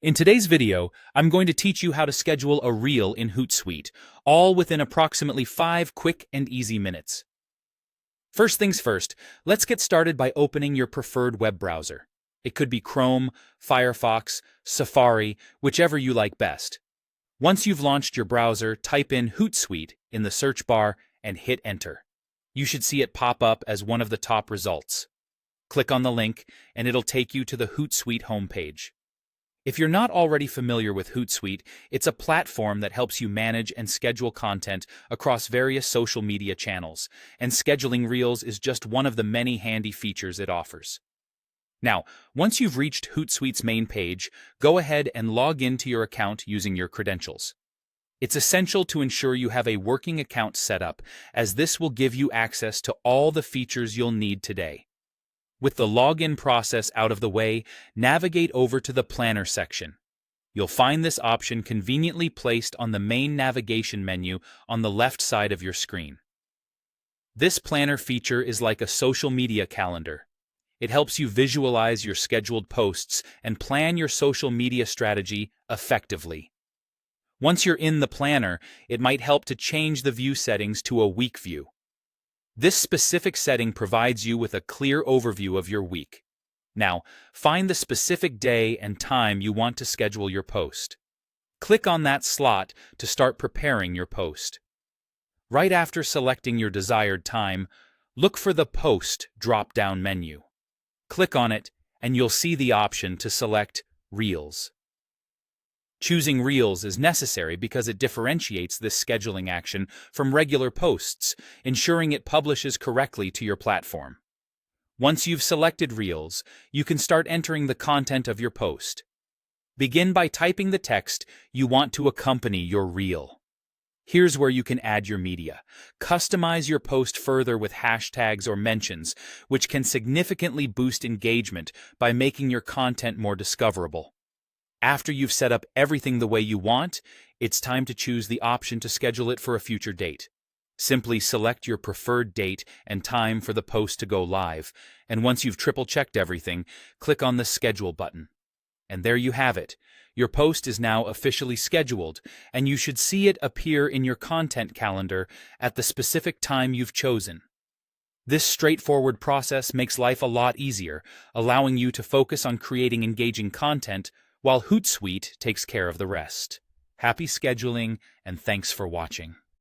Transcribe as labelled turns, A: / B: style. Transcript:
A: In today's video, I'm going to teach you how to schedule a reel in Hootsuite, all within approximately 5 quick and easy minutes. First things first, let's get started by opening your preferred web browser. It could be Chrome, Firefox, Safari, whichever you like best. Once you've launched your browser, type in Hootsuite in the search bar and hit enter. You should see it pop up as one of the top results. Click on the link and it'll take you to the Hootsuite homepage. If you're not already familiar with Hootsuite, it's a platform that helps you manage and schedule content across various social media channels, and scheduling reels is just one of the many handy features it offers. Now, once you've reached Hootsuite's main page, go ahead and log into your account using your credentials. It's essential to ensure you have a working account set up, as this will give you access to all the features you'll need today. With the login process out of the way, navigate over to the Planner section. You'll find this option conveniently placed on the main navigation menu on the left side of your screen. This planner feature is like a social media calendar. It helps you visualize your scheduled posts and plan your social media strategy effectively. Once you're in the planner, it might help to change the view settings to a week view. This specific setting provides you with a clear overview of your week. Now, find the specific day and time you want to schedule your post. Click on that slot to start preparing your post. Right after selecting your desired time, look for the Post drop-down menu. Click on it, and you'll see the option to select Reels. Choosing Reels is necessary because it differentiates this scheduling action from regular posts, ensuring it publishes correctly to your platform. Once you've selected Reels, you can start entering the content of your post. Begin by typing the text you want to accompany your reel. Here's where you can add your media. Customize your post further with hashtags or mentions, which can significantly boost engagement by making your content more discoverable. After you've set up everything the way you want, it's time to choose the option to schedule it for a future date. Simply select your preferred date and time for the post to go live, and once you've triple-checked everything, click on the Schedule button. And there you have it. Your post is now officially scheduled, and you should see it appear in your content calendar at the specific time you've chosen. This straightforward process makes life a lot easier, allowing you to focus on creating engaging content while Hootsuite takes care of the rest. Happy scheduling, and thanks for watching.